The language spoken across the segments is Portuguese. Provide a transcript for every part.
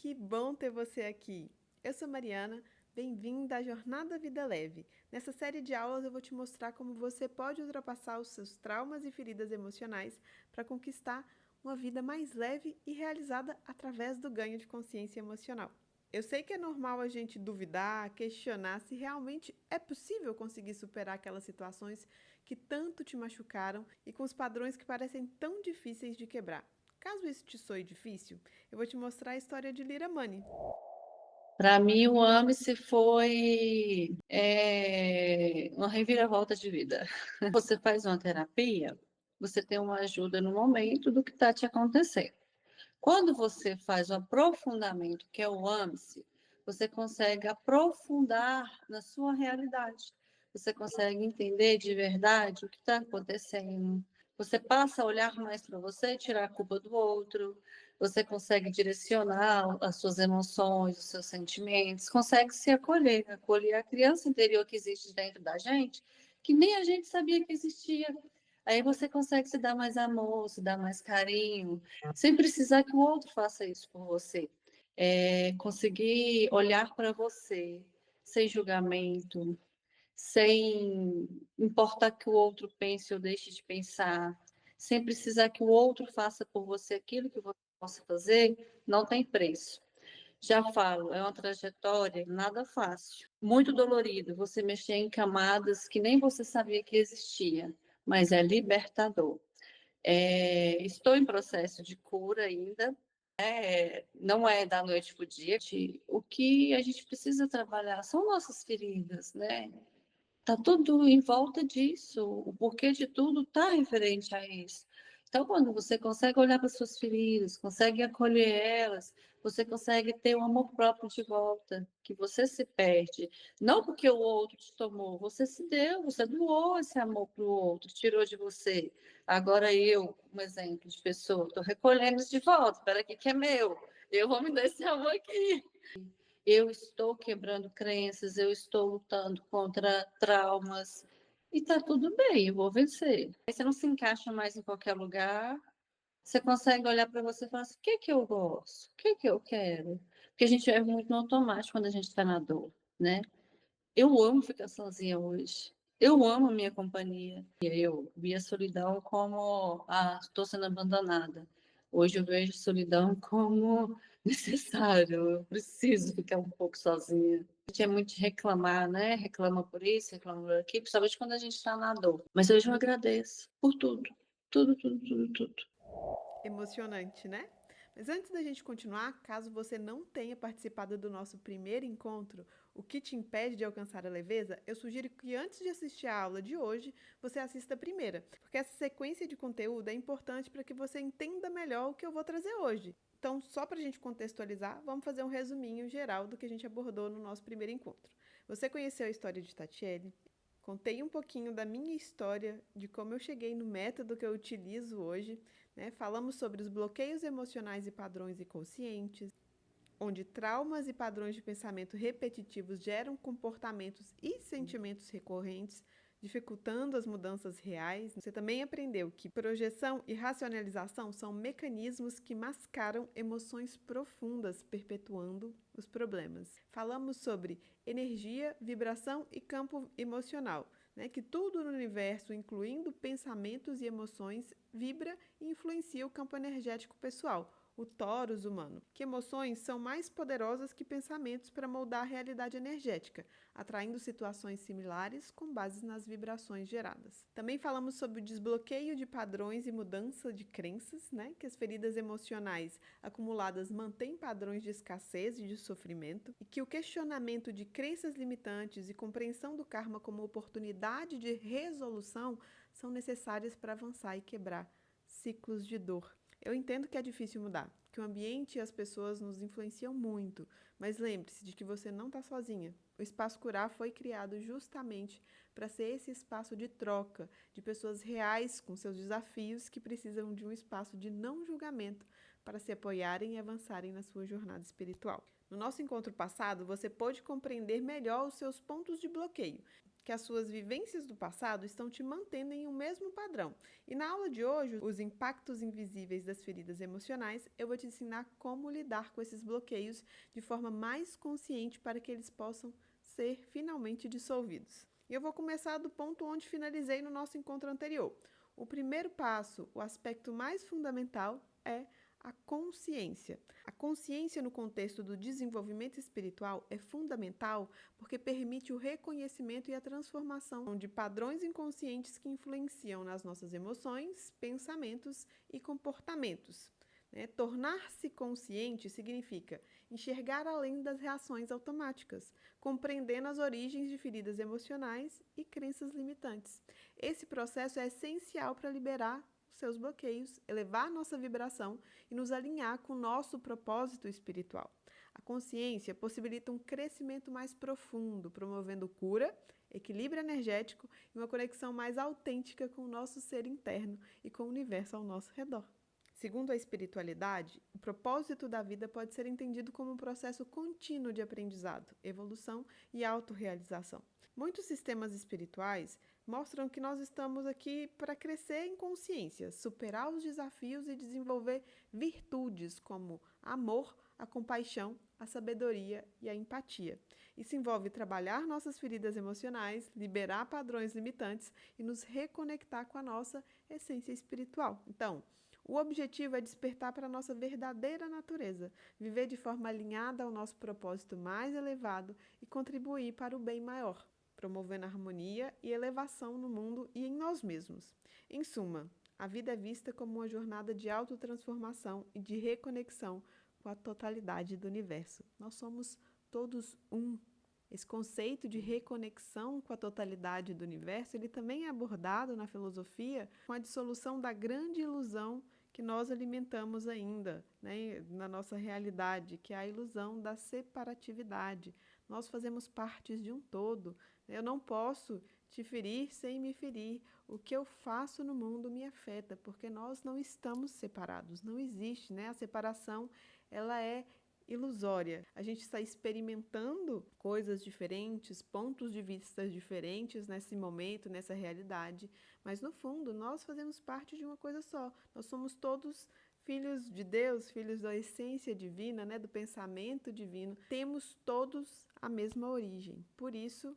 que bom ter você aqui! Eu sou Mariana, bem-vinda à Jornada Vida Leve. Nessa série de aulas eu vou te mostrar como você pode ultrapassar os seus traumas e feridas emocionais para conquistar uma vida mais leve e realizada através do ganho de consciência emocional. Eu sei que é normal a gente duvidar, questionar se realmente é possível conseguir superar aquelas situações que tanto te machucaram e com os padrões que parecem tão difíceis de quebrar. Caso isso te soe difícil, eu vou te mostrar a história de Lira Money. Para mim, o AME-se foi uma reviravolta de vida. Você faz uma terapia, você tem uma ajuda no momento do que está te acontecendo. Quando você faz o aprofundamento, que é o AME-se, você consegue aprofundar na sua realidade. Você consegue entender de verdade o que está acontecendo. Você passa a olhar mais para você, tirar a culpa do outro. Você consegue direcionar as suas emoções, os seus sentimentos, consegue se acolher, acolher a criança interior que existe dentro da gente, que nem a gente sabia que existia. Aí você consegue se dar mais amor, se dar mais carinho, sem precisar que o outro faça isso por você. Conseguir olhar para você sem julgamento, sem importar que o outro pense ou deixe de pensar, sem precisar que o outro faça por você aquilo que você possa fazer, não tem preço. Já falo, é uma trajetória nada fácil, muito dolorido, você mexer em camadas que nem você sabia que existia, mas é libertador. Estou em processo de cura ainda, não é da noite para o dia. O que a gente precisa trabalhar são nossas feridas, né? Tá tudo em volta disso, o porquê de tudo está referente a isso. Então, quando você consegue olhar para suas feridas, consegue acolher elas, você consegue ter o amor próprio de volta, que você se perde. Não porque o outro te tomou, você se deu, você doou esse amor para o outro, tirou de você. Agora eu, um exemplo de pessoa, estou recolhendo isso de volta, espera aqui que é meu, eu vou me dar esse amor aqui. Eu estou quebrando crenças, eu estou lutando contra traumas e tá tudo bem, eu vou vencer. Aí você não se encaixa mais em qualquer lugar, você consegue olhar para você e falar assim: o que é que eu gosto? O que é que eu quero? Porque a gente é muito no automático quando a gente está na dor, né? Eu amo ficar sozinha hoje. Eu amo a minha companhia. E eu vi a solidão como estou sendo abandonada. Hoje eu vejo solidão como necessário. Eu preciso ficar um pouco sozinha. A gente é muito de reclamar, né? Reclama por isso, reclama por aquilo, principalmente quando a gente está na dor. Mas hoje eu agradeço por tudo. Tudo, tudo, tudo, tudo. Emocionante, né? Mas antes da gente continuar, caso você não tenha participado do nosso primeiro encontro, o que te impede de alcançar a leveza, eu sugiro que antes de assistir a aula de hoje, você assista a primeira, porque essa sequência de conteúdo é importante para que você entenda melhor o que eu vou trazer hoje. Então, só para a gente contextualizar, vamos fazer um resuminho geral do que a gente abordou no nosso primeiro encontro. Você conheceu a história de Tatiele? Contei um pouquinho da minha história, de como eu cheguei no método que eu utilizo hoje, né? Falamos sobre os bloqueios emocionais e padrões inconscientes, onde traumas e padrões de pensamento repetitivos geram comportamentos e sentimentos recorrentes, dificultando as mudanças reais. Você também aprendeu que projeção e racionalização são mecanismos que mascaram emoções profundas, perpetuando os problemas. Falamos sobre energia, vibração e campo emocional, né? Que tudo no universo, incluindo pensamentos e emoções, vibra e influencia o campo energético pessoal, o torus humano, que emoções são mais poderosas que pensamentos para moldar a realidade energética, atraindo situações similares com base nas vibrações geradas. Também falamos sobre o desbloqueio de padrões e mudança de crenças, né? Que as feridas emocionais acumuladas mantêm padrões de escassez e de sofrimento, e que o questionamento de crenças limitantes e compreensão do karma como oportunidade de resolução são necessárias para avançar e quebrar ciclos de dor. Eu entendo que é difícil mudar, que o ambiente e as pessoas nos influenciam muito, mas lembre-se de que você não está sozinha. O Espaço Curar foi criado justamente para ser esse espaço de troca, de pessoas reais com seus desafios que precisam de um espaço de não julgamento para se apoiarem e avançarem na sua jornada espiritual. No nosso encontro passado, você pôde compreender melhor os seus pontos de bloqueio, que as suas vivências do passado estão te mantendo em um mesmo padrão. E na aula de hoje, os impactos invisíveis das feridas emocionais, eu vou te ensinar como lidar com esses bloqueios de forma mais consciente para que eles possam ser finalmente dissolvidos. E eu vou começar do ponto onde finalizei no nosso encontro anterior. O primeiro passo, o aspecto mais fundamental, é a consciência. A consciência no contexto do desenvolvimento espiritual é fundamental porque permite o reconhecimento e a transformação de padrões inconscientes que influenciam nas nossas emoções, pensamentos e comportamentos. Tornar-se consciente significa enxergar além das reações automáticas, compreendendo as origens de feridas emocionais e crenças limitantes. Esse processo é essencial para liberar seus bloqueios, elevar nossa vibração e nos alinhar com o nosso propósito espiritual. A consciência possibilita um crescimento mais profundo, promovendo cura, equilíbrio energético e uma conexão mais autêntica com o nosso ser interno e com o universo ao nosso redor. Segundo a espiritualidade, o propósito da vida pode ser entendido como um processo contínuo de aprendizado, evolução e autorrealização. Muitos sistemas espirituais mostram que nós estamos aqui para crescer em consciência, superar os desafios e desenvolver virtudes como amor, a compaixão, a sabedoria e a empatia. Isso envolve trabalhar nossas feridas emocionais, liberar padrões limitantes e nos reconectar com a nossa essência espiritual. Então, o objetivo é despertar para a nossa verdadeira natureza, viver de forma alinhada ao nosso propósito mais elevado e contribuir para o bem maior, promovendo harmonia e elevação no mundo e em nós mesmos. Em suma, a vida é vista como uma jornada de autotransformação e de reconexão com a totalidade do universo. Nós somos todos um. Esse conceito de reconexão com a totalidade do universo, ele também é abordado na filosofia com a dissolução da grande ilusão que nós alimentamos ainda, na nossa realidade, que é a ilusão da separatividade. Nós fazemos parte de um todo. Eu não posso te ferir sem me ferir. O que eu faço no mundo me afeta, porque nós não estamos separados. Não existe, A separação, ela é ilusória. A gente está experimentando coisas diferentes, pontos de vista diferentes nesse momento, nessa realidade, mas no fundo nós fazemos parte de uma coisa só. Nós somos todos filhos de Deus, filhos da essência divina, do pensamento divino. Temos todos a mesma origem. Por isso,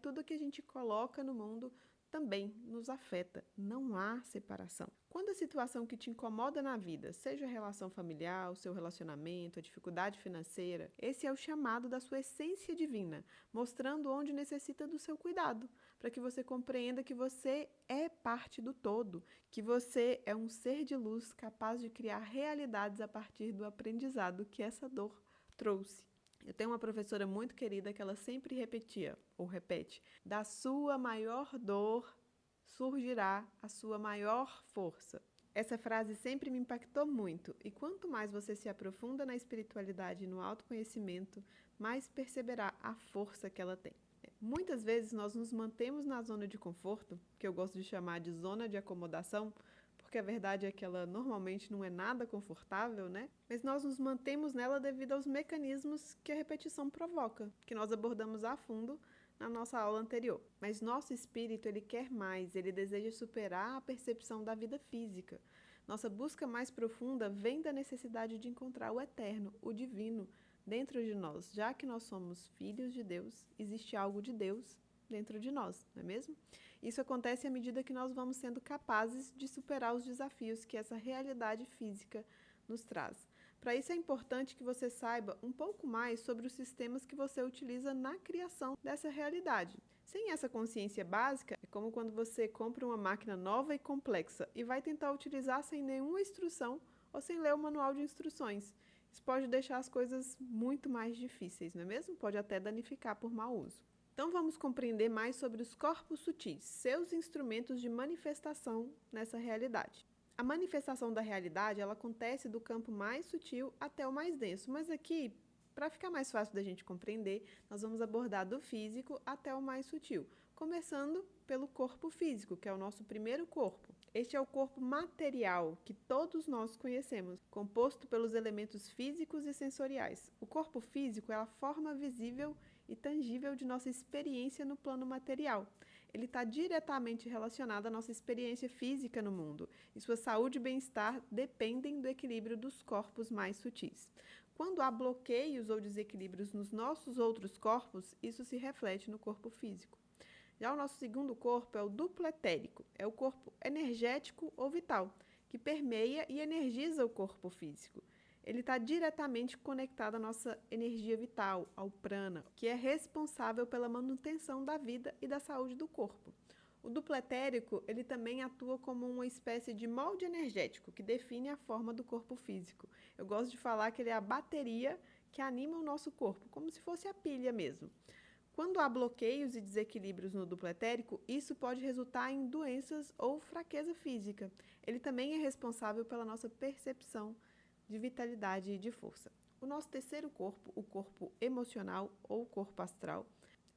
tudo que a gente coloca no mundo também nos afeta. Não há separação. Quando a situação que te incomoda na vida, seja a relação familiar, o seu relacionamento, a dificuldade financeira, esse é o chamado da sua essência divina, mostrando onde necessita do seu cuidado, para que você compreenda que você é parte do todo, que você é um ser de luz capaz de criar realidades a partir do aprendizado que essa dor trouxe. Eu tenho uma professora muito querida que ela sempre repetia, ou repete, da sua maior dor surgirá a sua maior força. Essa frase sempre me impactou muito, e quanto mais você se aprofunda na espiritualidade e no autoconhecimento, mais perceberá a força que ela tem. Muitas vezes nós nos mantemos na zona de conforto, que eu gosto de chamar de zona de acomodação, porque a verdade é que ela normalmente não é nada confortável, Mas nós nos mantemos nela devido aos mecanismos que a repetição provoca, que nós abordamos a fundo na nossa aula anterior. Mas nosso espírito, ele quer mais, ele deseja superar a percepção da vida física. Nossa busca mais profunda vem da necessidade de encontrar o eterno, o divino, dentro de nós. Já que nós somos filhos de Deus, existe algo de Deus dentro de nós, não é mesmo? Isso acontece à medida que nós vamos sendo capazes de superar os desafios que essa realidade física nos traz. Para isso é importante que você saiba um pouco mais sobre os sistemas que você utiliza na criação dessa realidade. Sem essa consciência básica, é como quando você compra uma máquina nova e complexa e vai tentar utilizar sem nenhuma instrução ou sem ler o manual de instruções. Isso pode deixar as coisas muito mais difíceis, não é mesmo? Pode até danificar por mau uso. Então vamos compreender mais sobre os corpos sutis, seus instrumentos de manifestação nessa realidade. A manifestação da realidade, ela acontece do campo mais sutil até o mais denso, mas aqui, para ficar mais fácil da gente compreender, nós vamos abordar do físico até o mais sutil, começando pelo corpo físico, que é o nosso primeiro corpo. Este é o corpo material que todos nós conhecemos, composto pelos elementos físicos e sensoriais. O corpo físico é a forma visível e tangível de nossa experiência no plano material. Ele está diretamente relacionado à nossa experiência física no mundo, e sua saúde e bem-estar dependem do equilíbrio dos corpos mais sutis. Quando há bloqueios ou desequilíbrios nos nossos outros corpos, isso se reflete no corpo físico. Já o nosso segundo corpo é o duplo etérico, é o corpo energético ou vital, que permeia e energiza o corpo físico. Ele está diretamente conectado à nossa energia vital, ao prana, que é responsável pela manutenção da vida e da saúde do corpo. O duplo etérico, ele também atua como uma espécie de molde energético que define a forma do corpo físico. Eu gosto de falar que ele é a bateria que anima o nosso corpo, como se fosse a pilha mesmo. Quando há bloqueios e desequilíbrios no duplo etérico, isso pode resultar em doenças ou fraqueza física. Ele também é responsável pela nossa percepção de vitalidade e de força. O nosso terceiro corpo, o corpo emocional ou corpo astral,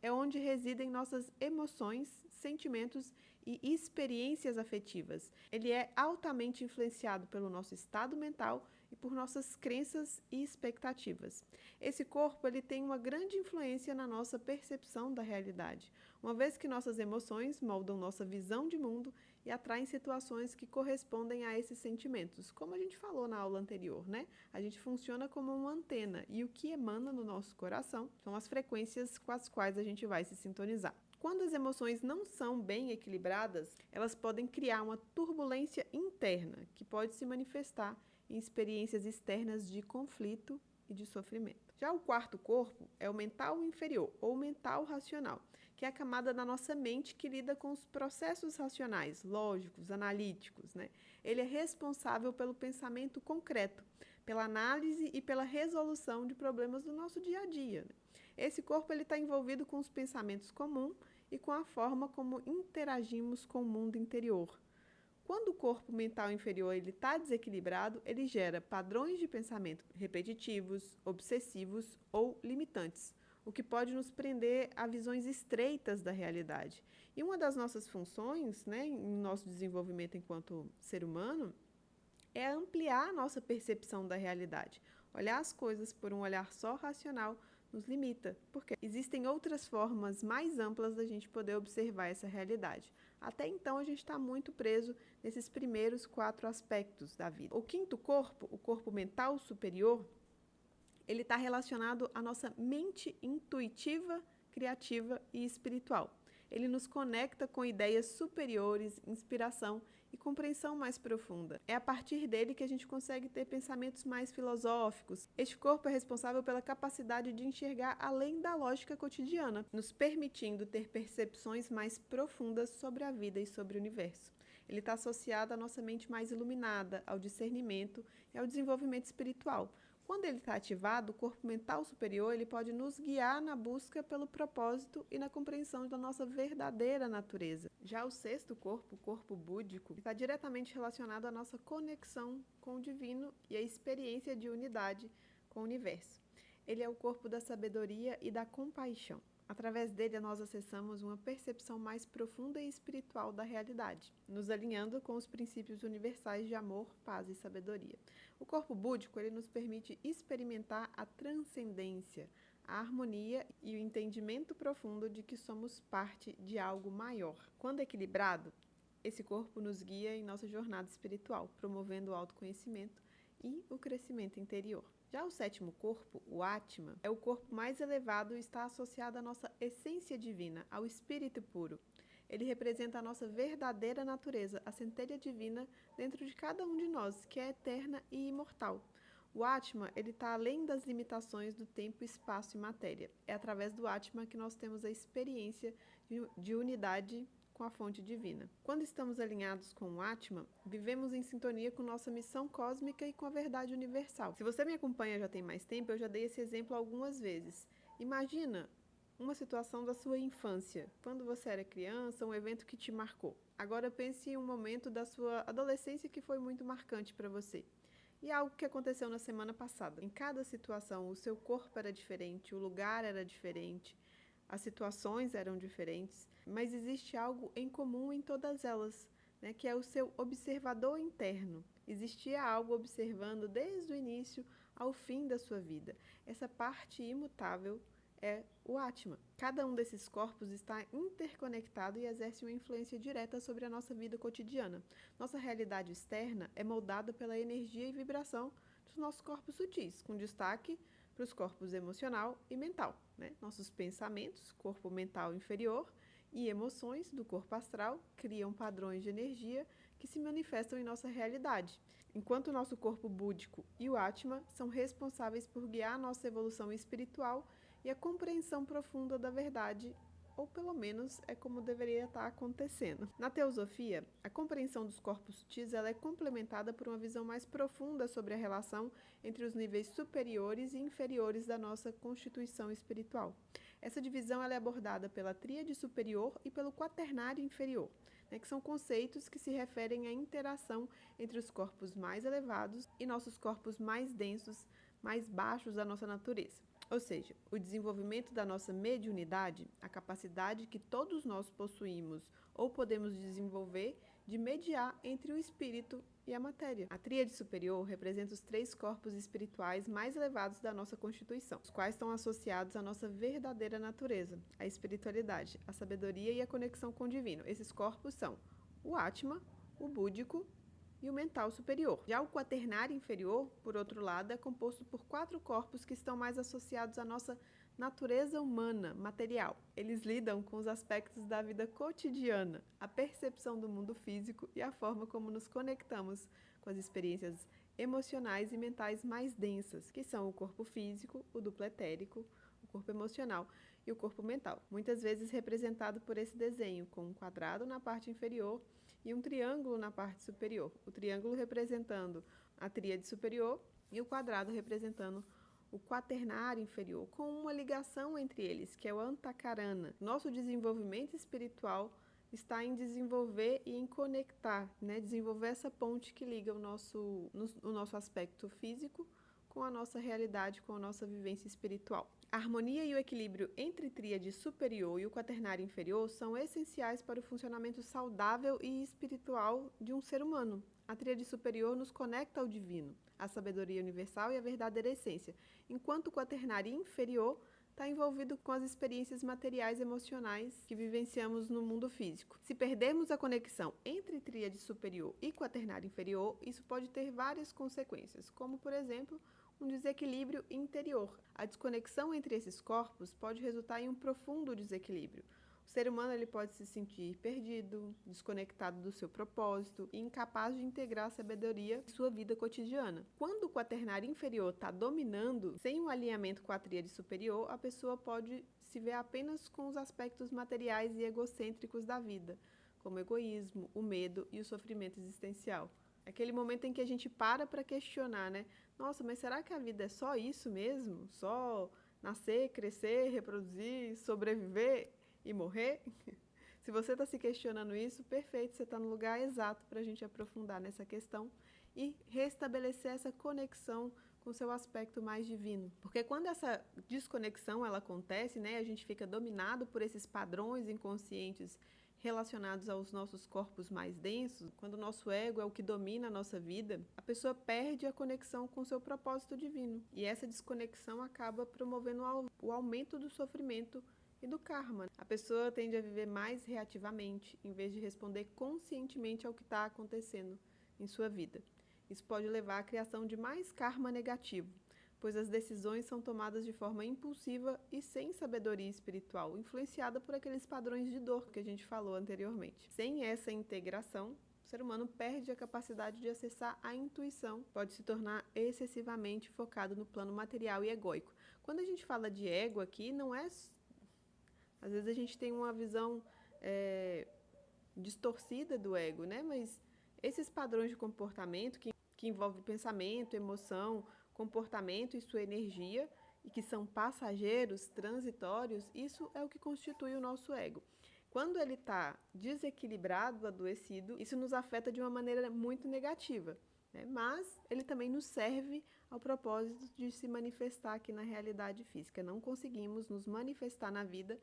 é onde residem nossas emoções, sentimentos e experiências afetivas. Ele é altamente influenciado pelo nosso estado mental e por nossas crenças e expectativas. Esse corpo ele tem uma grande influência na nossa percepção da realidade, uma vez que nossas emoções moldam nossa visão de mundo e atraem situações que correspondem a esses sentimentos. Como a gente falou na aula anterior, né? A gente funciona como uma antena e o que emana no nosso coração são as frequências com as quais a gente vai se sintonizar. Quando as emoções não são bem equilibradas, elas podem criar uma turbulência interna que pode se manifestar em experiências externas de conflito e de sofrimento. Já o quarto corpo é o mental inferior ou mental racional, que é a camada da nossa mente que lida com os processos racionais, lógicos, analíticos, né? Ele é responsável pelo pensamento concreto, pela análise e pela resolução de problemas do nosso dia a dia, né? Esse corpo está envolvido com os pensamentos comuns e com a forma como interagimos com o mundo interior. Quando o corpo mental inferior está desequilibrado, ele gera padrões de pensamento repetitivos, obsessivos ou limitantes, o que pode nos prender a visões estreitas da realidade. E uma das nossas funções, né, em nosso desenvolvimento enquanto ser humano, é ampliar a nossa percepção da realidade. Olhar as coisas por um olhar só racional nos limita, porque existem outras formas mais amplas da gente poder observar essa realidade. Até então, a gente está muito preso nesses primeiros 4 aspectos da vida. O quinto corpo, o corpo mental superior, ele está relacionado à nossa mente intuitiva, criativa e espiritual. Ele nos conecta com ideias superiores, inspiração e compreensão mais profunda. É a partir dele que a gente consegue ter pensamentos mais filosóficos. Este corpo é responsável pela capacidade de enxergar além da lógica cotidiana, nos permitindo ter percepções mais profundas sobre a vida e sobre o universo. Ele está associado à nossa mente mais iluminada, ao discernimento e ao desenvolvimento espiritual. Quando ele está ativado, o corpo mental superior ele pode nos guiar na busca pelo propósito e na compreensão da nossa verdadeira natureza. Já o sexto corpo, o corpo búdico, está diretamente relacionado à nossa conexão com o divino e à experiência de unidade com o universo. Ele é o corpo da sabedoria e da compaixão. Através dele, nós acessamos uma percepção mais profunda e espiritual da realidade, nos alinhando com os princípios universais de amor, paz e sabedoria. O corpo búdico ele nos permite experimentar a transcendência, a harmonia e o entendimento profundo de que somos parte de algo maior. Quando equilibrado, esse corpo nos guia em nossa jornada espiritual, promovendo o autoconhecimento e o crescimento interior. Já o sétimo corpo, o Atma, é o corpo mais elevado e está associado à nossa essência divina, ao espírito puro. Ele representa a nossa verdadeira natureza, a centelha divina dentro de cada um de nós, que é eterna e imortal. O Atma, ele está além das limitações do tempo, espaço e matéria. É através do Atma que nós temos a experiência de unidade com a fonte divina. Quando estamos alinhados com o Atma, vivemos em sintonia com nossa missão cósmica e com a verdade universal. Se você me acompanha já tem mais tempo, eu já dei esse exemplo algumas vezes. Imagina uma situação da sua infância, quando você era criança, um evento que te marcou. Agora pense em um momento da sua adolescência que foi muito marcante para você. E algo que aconteceu na semana passada. Em cada situação, o seu corpo era diferente, o lugar era diferente, as situações eram diferentes, mas existe algo em comum em todas elas, né, que é o seu observador interno. Existia algo observando desde o início ao fim da sua vida. Essa parte imutável é o Atma. Cada um desses corpos está interconectado e exerce uma influência direta sobre a nossa vida cotidiana. Nossa realidade externa é moldada pela energia e vibração dos nossos corpos sutis, com destaque para os corpos emocional e mental, né? Nossos pensamentos, corpo mental inferior, e emoções do corpo astral criam padrões de energia que se manifestam em nossa realidade, enquanto o nosso corpo búdico e o Atma são responsáveis por guiar a nossa evolução espiritual e a compreensão profunda da verdade, ou pelo menos é como deveria estar acontecendo. Na teosofia, a compreensão dos corpos sutis ela é complementada por uma visão mais profunda sobre a relação entre os níveis superiores e inferiores da nossa constituição espiritual. Essa divisão ela é abordada pela tríade superior e pelo quaternário inferior, né, que são conceitos que se referem à interação entre os corpos mais elevados e nossos corpos mais densos, mais baixos da nossa natureza. Ou seja, o desenvolvimento da nossa mediunidade, a capacidade que todos nós possuímos ou podemos desenvolver de mediar entre o espírito e a matéria. A tríade superior representa os 3 corpos espirituais mais elevados da nossa constituição, os quais estão associados à nossa verdadeira natureza, a espiritualidade, a sabedoria e a conexão com o divino. Esses corpos são o Atma, o búdico e o mental superior. Já o quaternário inferior, por outro lado, é composto por 4 corpos que estão mais associados à nossa natureza humana, material. Eles lidam com os aspectos da vida cotidiana, a percepção do mundo físico e a forma como nos conectamos com as experiências emocionais e mentais mais densas, que são o corpo físico, o duplo etérico, o corpo emocional e o corpo mental, muitas vezes representado por esse desenho, com um quadrado na parte inferior e um triângulo na parte superior. O triângulo representando a tríade superior e o quadrado representando o quaternário inferior, com uma ligação entre eles, que é o Antakarana. Nosso desenvolvimento espiritual está em desenvolver e em conectar, né? Desenvolver essa ponte que liga o nosso aspecto físico com a nossa realidade, com a nossa vivência espiritual. A harmonia e o equilíbrio entre a tríade superior e o quaternário inferior são essenciais para o funcionamento saudável e espiritual de um ser humano. A tríade superior nos conecta ao divino, à sabedoria universal e à verdadeira essência, enquanto o quaternário inferior está envolvido com as experiências materiais e emocionais que vivenciamos no mundo físico. Se perdermos a conexão entre tríade superior e quaternário inferior, isso pode ter várias consequências, como, por exemplo, um desequilíbrio interior. A desconexão entre esses corpos pode resultar em um profundo desequilíbrio. O ser humano ele pode se sentir perdido, desconectado do seu propósito e incapaz de integrar a sabedoria em sua vida cotidiana. Quando o quaternário inferior está dominando, sem um alinhamento com a tríade superior, a pessoa pode se ver apenas com os aspectos materiais e egocêntricos da vida, como o egoísmo, o medo e o sofrimento existencial. Aquele momento em que a gente para questionar, né? Nossa, mas será que a vida é só isso mesmo? Só nascer, crescer, reproduzir, sobreviver e morrer? Se você está se questionando isso, perfeito, você está no lugar exato para a gente aprofundar nessa questão e restabelecer essa conexão com o seu aspecto mais divino. Porque quando essa desconexão ela acontece, né, a gente fica dominado por esses padrões inconscientes relacionados aos nossos corpos mais densos, quando o nosso ego é o que domina a nossa vida, a pessoa perde a conexão com o seu propósito divino. E essa desconexão acaba promovendo o aumento do sofrimento e do karma. A pessoa tende a viver mais reativamente, em vez de responder conscientemente ao que está acontecendo em sua vida. Isso pode levar à criação de mais karma negativo, pois as decisões são tomadas de forma impulsiva e sem sabedoria espiritual, influenciada por aqueles padrões de dor que a gente falou anteriormente. Sem essa integração, o ser humano perde a capacidade de acessar a intuição, pode se tornar excessivamente focado no plano material e egóico. Quando a gente fala de ego aqui, não é... Às vezes a gente tem uma visão distorcida do ego, né? Mas esses padrões de comportamento que envolvem pensamento, emoção, comportamento e sua energia, e que são passageiros, transitórios, isso é o que constitui o nosso ego. Quando ele está desequilibrado, adoecido, isso nos afeta de uma maneira muito negativa, né? Mas ele também nos serve ao propósito de se manifestar aqui na realidade física. Não conseguimos nos manifestar na vida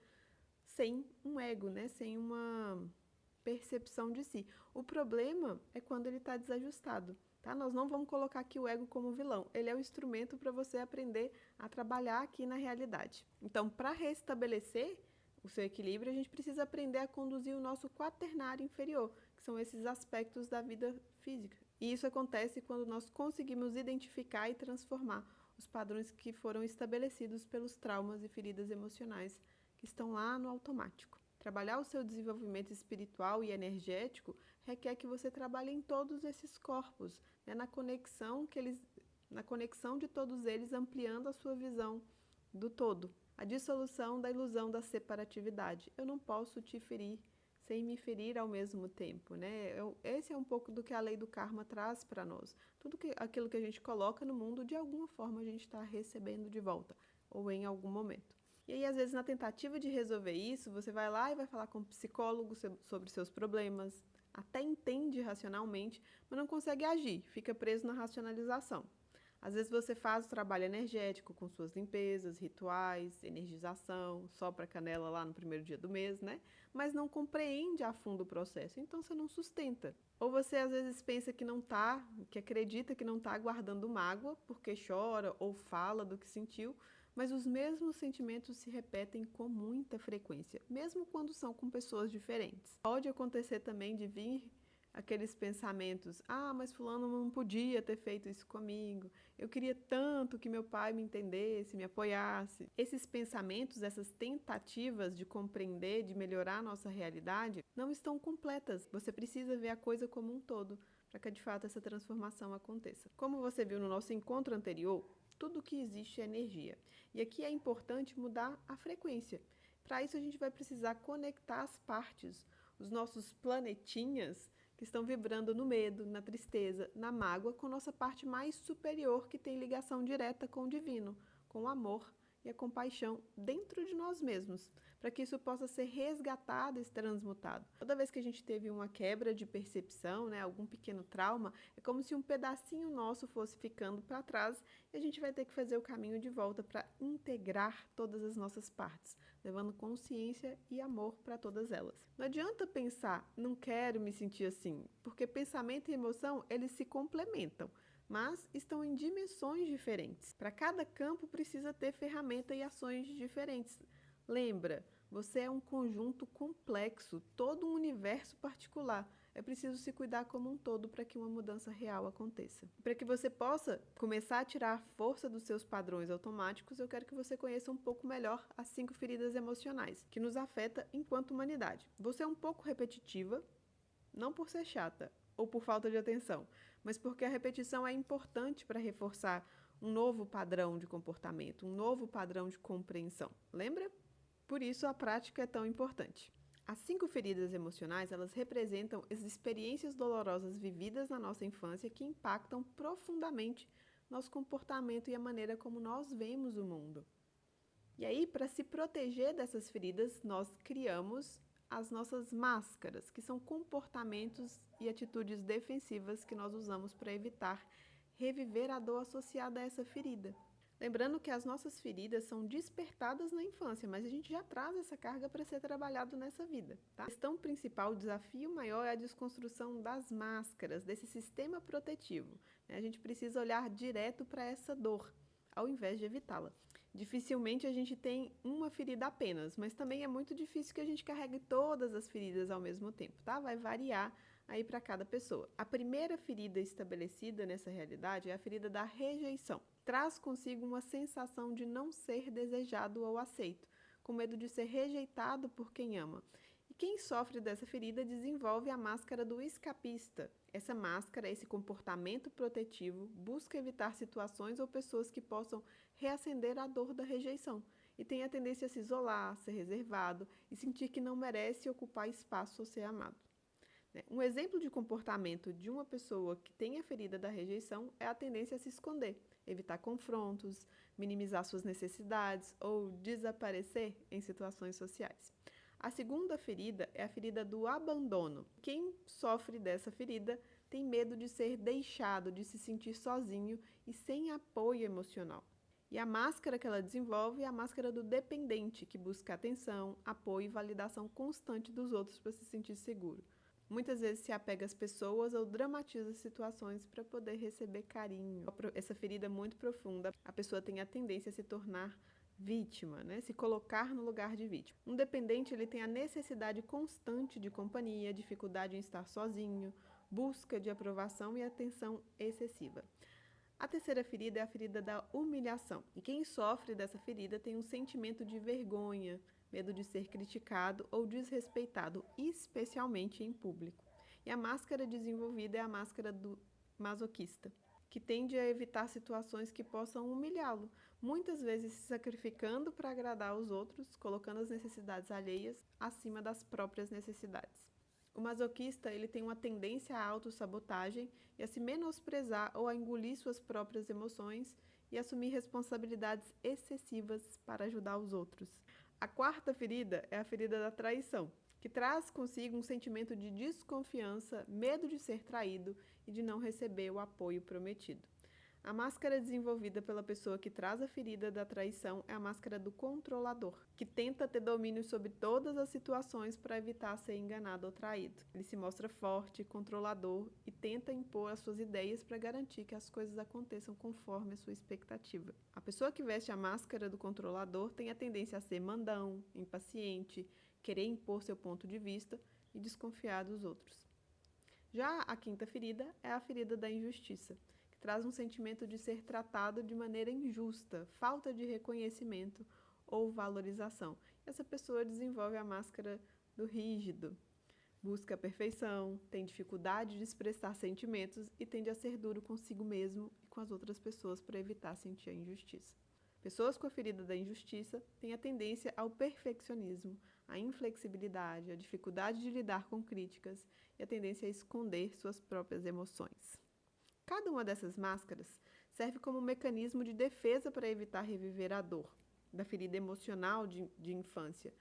sem um ego, né? Sem uma percepção de si. O problema é quando ele está desajustado. tá? Nós não vamos colocar aqui o ego como vilão. Ele é o instrumento para você aprender a trabalhar aqui na realidade. Então, para restabelecer o seu equilíbrio, a gente precisa aprender a conduzir o nosso quaternário inferior, que são esses aspectos da vida física. E isso acontece quando nós conseguimos identificar e transformar os padrões que foram estabelecidos pelos traumas e feridas emocionais que estão lá no automático. Trabalhar o seu desenvolvimento espiritual e energético requer que você trabalhe em todos esses corpos, né, na conexão de todos eles, ampliando a sua visão do todo. A dissolução da ilusão da separatividade. Eu não posso te ferir sem me ferir ao mesmo tempo, né? Esse é um pouco do que a lei do karma traz para nós. Aquilo que a gente coloca no mundo, de alguma forma a gente está recebendo de volta, ou em algum momento. E aí, às vezes, na tentativa de resolver isso, você vai lá e vai falar com um psicólogo sobre seus problemas, até entende racionalmente, mas não consegue agir, fica preso na racionalização. Às vezes você faz o trabalho energético com suas limpezas, rituais, energização, sopra a canela lá no primeiro dia do mês, né? Mas não compreende a fundo o processo, então você não sustenta. Ou você às vezes pensa que não tá, que acredita que não está guardando mágoa, porque chora ou fala do que sentiu, mas os mesmos sentimentos se repetem com muita frequência, mesmo quando são com pessoas diferentes. Pode acontecer também de vir aqueles pensamentos: ah, mas fulano não podia ter feito isso comigo, eu queria tanto que meu pai me entendesse, me apoiasse. Esses pensamentos, essas tentativas de compreender, de melhorar a nossa realidade, não estão completas. Você precisa ver a coisa como um todo, para que de fato essa transformação aconteça. Como você viu no nosso encontro anterior, tudo que existe é energia. E aqui é importante mudar a frequência. Para isso a gente vai precisar conectar as partes, os nossos planetinhas que estão vibrando no medo, na tristeza, na mágoa, com nossa parte mais superior que tem ligação direta com o divino, com o amor e a compaixão dentro de nós mesmos, para que isso possa ser resgatado e transmutado. Toda vez que a gente teve uma quebra de percepção, né, algum pequeno trauma, é como se um pedacinho nosso fosse ficando para trás e a gente vai ter que fazer o caminho de volta para integrar todas as nossas partes, levando consciência e amor para todas elas. Não adianta pensar, não quero me sentir assim, porque pensamento e emoção, eles se complementam, mas estão em dimensões diferentes. Para cada campo precisa ter ferramenta e ações diferentes. Lembra, você é um conjunto complexo, todo um universo particular. É preciso se cuidar como um todo para que uma mudança real aconteça. Para que você possa começar a tirar a força dos seus padrões automáticos, eu quero que você conheça um pouco melhor as 5 feridas emocionais, que nos afetam enquanto humanidade. Você é um pouco repetitiva, não por ser chata ou por falta de atenção, mas porque a repetição é importante para reforçar um novo padrão de comportamento, um novo padrão de compreensão. Lembra? Por isso a prática é tão importante. As 5 feridas emocionais, elas representam as experiências dolorosas vividas na nossa infância que impactam profundamente nosso comportamento e a maneira como nós vemos o mundo. E aí, para se proteger dessas feridas, nós criamos as nossas máscaras, que são comportamentos e atitudes defensivas que nós usamos para evitar reviver a dor associada a essa ferida. Lembrando que as nossas feridas são despertadas na infância, mas a gente já traz essa carga para ser trabalhado nessa vida, tá? A questão principal, o desafio maior é a desconstrução das máscaras, desse sistema protetivo, né? A gente precisa olhar direto para essa dor, ao invés de evitá-la. Dificilmente a gente tem uma ferida apenas, mas também é muito difícil que a gente carregue todas as feridas ao mesmo tempo, tá? Vai variar aí para cada pessoa. A primeira ferida estabelecida nessa realidade é a ferida da rejeição. Traz consigo uma sensação de não ser desejado ou aceito, com medo de ser rejeitado por quem ama. E quem sofre dessa ferida desenvolve a máscara do escapista. Essa máscara, esse comportamento protetivo, busca evitar situações ou pessoas que possam reacender a dor da rejeição e tem a tendência a se isolar, ser reservado e sentir que não merece ocupar espaço ou ser amado. Um exemplo de comportamento de uma pessoa que tem a ferida da rejeição é a tendência a se esconder, evitar confrontos, minimizar suas necessidades ou desaparecer em situações sociais. A segunda ferida é a ferida do abandono. Quem sofre dessa ferida tem medo de ser deixado, de se sentir sozinho e sem apoio emocional. E a máscara que ela desenvolve é a máscara do dependente, que busca atenção, apoio e validação constante dos outros para se sentir seguro. Muitas vezes se apega às pessoas ou dramatiza situações para poder receber carinho. Essa ferida muito profunda, a pessoa tem a tendência a se tornar vítima, né? Se colocar no lugar de vítima. Um dependente, ele tem a necessidade constante de companhia, dificuldade em estar sozinho, busca de aprovação e atenção excessiva. A terceira ferida é a ferida da humilhação. E quem sofre dessa ferida tem um sentimento de vergonha, medo de ser criticado ou desrespeitado, especialmente em público. E a máscara desenvolvida é a máscara do masoquista, que tende a evitar situações que possam humilhá-lo, muitas vezes se sacrificando para agradar os outros, colocando as necessidades alheias acima das próprias necessidades. O masoquista, ele tem uma tendência à autossabotagem e a se menosprezar ou a engolir suas próprias emoções e assumir responsabilidades excessivas para ajudar os outros. A quarta ferida é a ferida da traição, que traz consigo um sentimento de desconfiança, medo de ser traído e de não receber o apoio prometido. A máscara desenvolvida pela pessoa que traz a ferida da traição é a máscara do controlador, que tenta ter domínio sobre todas as situações para evitar ser enganado ou traído. Ele se mostra forte, controlador e tenta impor as suas ideias para garantir que as coisas aconteçam conforme a sua expectativa. A pessoa que veste a máscara do controlador tem a tendência a ser mandão, impaciente, querer impor seu ponto de vista e desconfiar dos outros. Já a quinta ferida é a ferida da injustiça, que traz um sentimento de ser tratado de maneira injusta, falta de reconhecimento ou valorização. Essa pessoa desenvolve a máscara do rígido, busca a perfeição, tem dificuldade de expressar sentimentos e tende a ser duro consigo mesmo e com as outras pessoas para evitar sentir a injustiça. Pessoas com a ferida da injustiça têm a tendência ao perfeccionismo, à inflexibilidade, à dificuldade de lidar com críticas e a tendência a esconder suas próprias emoções. Cada uma dessas máscaras serve como um mecanismo de defesa para evitar reviver a dor da ferida emocional de infância.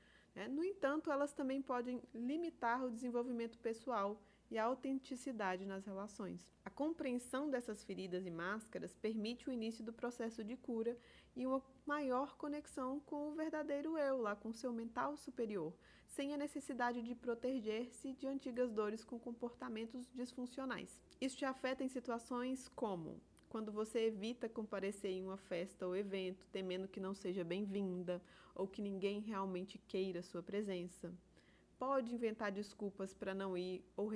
No entanto, elas também podem limitar o desenvolvimento pessoal e a autenticidade nas relações. A compreensão dessas feridas e máscaras permite o início do processo de cura e uma maior conexão com o verdadeiro eu, lá com o seu mental superior, sem a necessidade de proteger-se de antigas dores com comportamentos disfuncionais. Isso te afeta em situações como quando você evita comparecer em uma festa ou evento, temendo que não seja bem-vinda ou que ninguém realmente queira sua presença. Pode inventar desculpas para não ir ou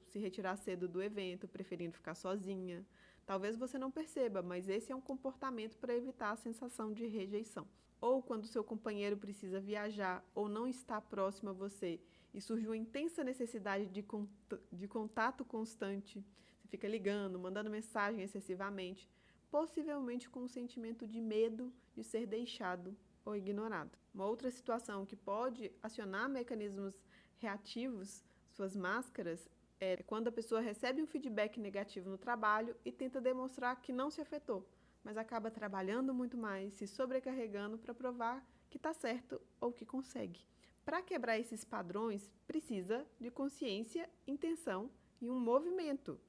se retirar cedo do evento, preferindo ficar sozinha. Talvez você não perceba, mas esse é um comportamento para evitar a sensação de rejeição. Ou quando seu companheiro precisa viajar ou não está próximo a você e surge uma intensa necessidade de contato constante, você fica ligando, mandando mensagem excessivamente, possivelmente com um sentimento de medo de ser deixado ou ignorado. Uma outra situação que pode acionar mecanismos reativos, suas máscaras, é quando a pessoa recebe um feedback negativo no trabalho e tenta demonstrar que não se afetou, mas acaba trabalhando muito mais, se sobrecarregando para provar que está certo ou que consegue. Para quebrar esses padrões, precisa de consciência, intenção e um movimento.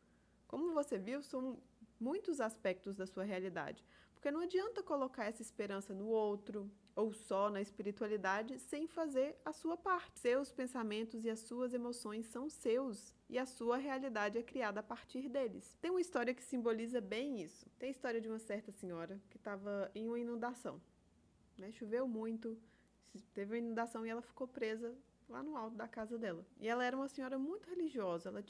Como você viu, são muitos aspectos da sua realidade, porque não adianta colocar essa esperança no outro ou só na espiritualidade sem fazer a sua parte. Seus pensamentos e as suas emoções são seus e a sua realidade é criada a partir deles. Tem uma história que simboliza bem isso. Tem a história de uma certa senhora que estava em uma inundação, Choveu muito, teve uma inundação e ela ficou presa lá no alto da casa dela. E ela era uma senhora muito religiosa, ela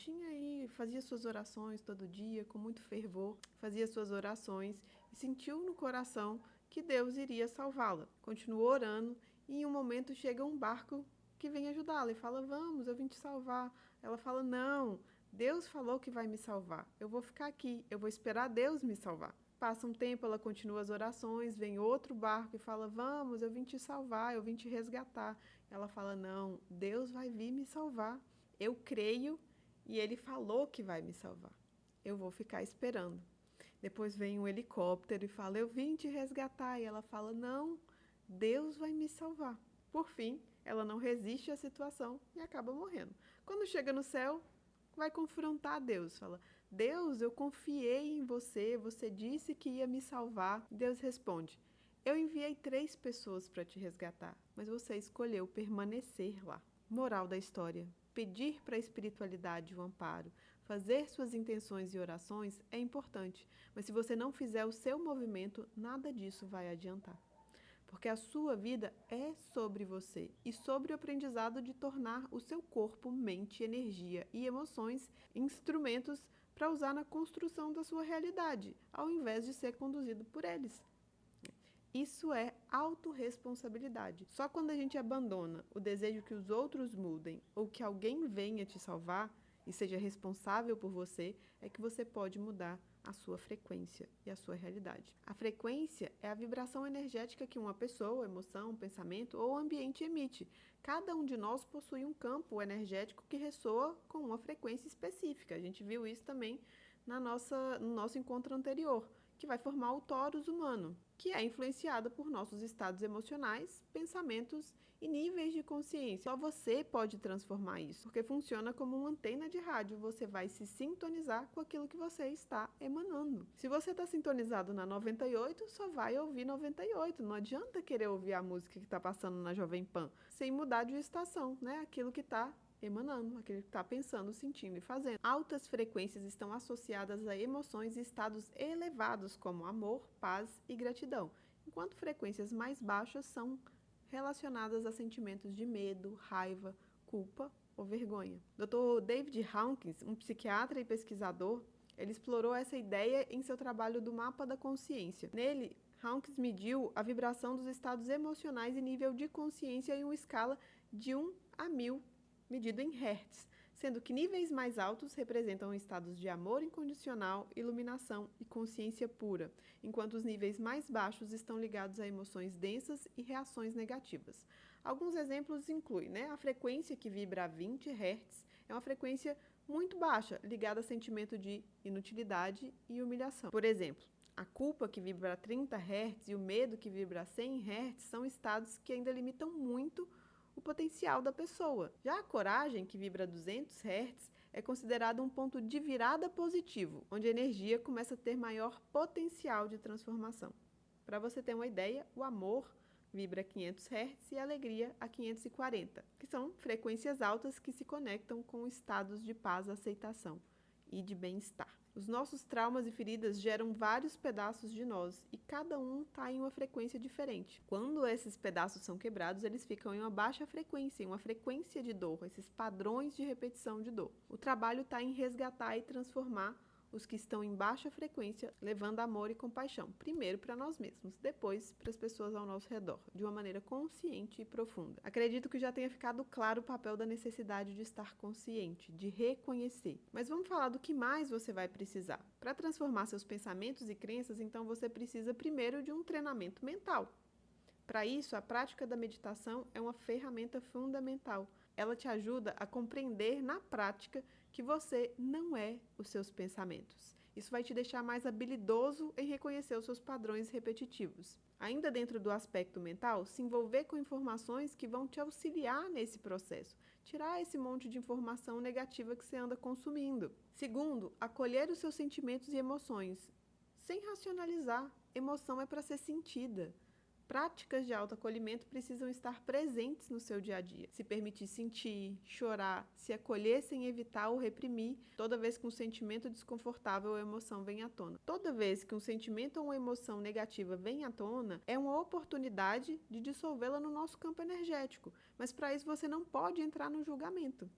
fazia suas orações todo dia, com muito fervor, fazia suas orações e sentiu no coração que Deus iria salvá-la. Continuou orando e em um momento chega um barco que vem ajudá-la e fala, vamos, eu vim te salvar. Ela fala, não, Deus falou que vai me salvar, eu vou ficar aqui, eu vou esperar Deus me salvar. Passa um tempo, ela continua as orações, vem outro barco e fala, vamos, eu vim te salvar, eu vim te resgatar. Ela fala, não, Deus vai vir me salvar. Eu creio e Ele falou que vai me salvar. Eu vou ficar esperando. Depois vem um helicóptero e fala, eu vim te resgatar. E ela fala, não, Deus vai me salvar. Por fim, ela não resiste à situação e acaba morrendo. Quando chega no céu, vai confrontar Deus, fala, Deus, eu confiei em você, você disse que ia me salvar. Deus responde, eu enviei 3 pessoas para te resgatar, mas você escolheu permanecer lá. Moral da história: pedir para a espiritualidade o amparo, fazer suas intenções e orações é importante, mas se você não fizer o seu movimento, nada disso vai adiantar. Porque a sua vida é sobre você e sobre o aprendizado de tornar o seu corpo, mente, energia e emoções instrumentos para usar na construção da sua realidade, ao invés de ser conduzido por eles. Isso é autorresponsabilidade. Só quando a gente abandona o desejo que os outros mudem ou que alguém venha te salvar e seja responsável por você, é que você pode mudar a sua frequência e a sua realidade. A frequência é a vibração energética que uma pessoa, emoção, pensamento ou ambiente emite. Cada um de nós possui um campo energético que ressoa com uma frequência específica. A gente viu isso também no nosso encontro anterior, que vai formar o torus humano, que é influenciado por nossos estados emocionais, pensamentos e níveis de consciência. Só você pode transformar isso, porque funciona como uma antena de rádio. Você vai se sintonizar com aquilo que você está emanando. Se você está sintonizado na 98, só vai ouvir 98. Não adianta querer ouvir a música que está passando na Jovem Pan sem mudar de estação, né? Aquilo que está emanando, aquele que está pensando, sentindo e fazendo. Altas frequências estão associadas a emoções e estados elevados como amor, paz e gratidão, enquanto frequências mais baixas são relacionadas a sentimentos de medo, raiva, culpa ou vergonha. Dr. David Hawkins, um psiquiatra e pesquisador, ele explorou essa ideia em seu trabalho do Mapa da Consciência. Nele, Hawkins mediu a vibração dos estados emocionais e nível de consciência em uma escala de 1 a 1000, medido em hertz, sendo que níveis mais altos representam estados de amor incondicional, iluminação e consciência pura, enquanto os níveis mais baixos estão ligados a emoções densas e reações negativas. Alguns exemplos incluem, a frequência que vibra a 20 Hz é uma frequência muito baixa, ligada a sentimento de inutilidade e humilhação. Por exemplo, a culpa que vibra a 30 Hz e o medo que vibra a 100 Hz são estados que ainda limitam muito o potencial da pessoa. Já a coragem, que vibra a 200 Hz, é considerada um ponto de virada positivo, onde a energia começa a ter maior potencial de transformação. Para você ter uma ideia, o amor vibra a 500 Hz e a alegria a 540, que são frequências altas que se conectam com estados de paz, aceitação e de bem-estar. Os nossos traumas e feridas geram vários pedaços de nós e cada um está em uma frequência diferente. Quando esses pedaços são quebrados, eles ficam em uma baixa frequência, em uma frequência de dor, esses padrões de repetição de dor. O trabalho está em resgatar e transformar os que estão em baixa frequência, levando amor e compaixão, primeiro para nós mesmos, depois para as pessoas ao nosso redor, de uma maneira consciente e profunda. Acredito que já tenha ficado claro o papel da necessidade de estar consciente, de reconhecer. Mas vamos falar do que mais você vai precisar. Para transformar seus pensamentos e crenças, então você precisa primeiro de um treinamento mental. Para isso, a prática da meditação é uma ferramenta fundamental. Ela te ajuda a compreender na prática que você não é os seus pensamentos. Isso vai te deixar mais habilidoso em reconhecer os seus padrões repetitivos. Ainda dentro do aspecto mental, se envolver com informações que vão te auxiliar nesse processo, tirar esse monte de informação negativa que você anda consumindo. Segundo, acolher os seus sentimentos e emoções, sem racionalizar. Emoção é para ser sentida. Práticas de autoacolhimento precisam estar presentes no seu dia a dia. Se permitir sentir, chorar, se acolher sem evitar ou reprimir toda vez que um sentimento desconfortável ou emoção vem à tona. Toda vez que um sentimento ou uma emoção negativa vem à tona, é uma oportunidade de dissolvê-la no nosso campo energético. Mas para isso você não pode entrar no julgamento,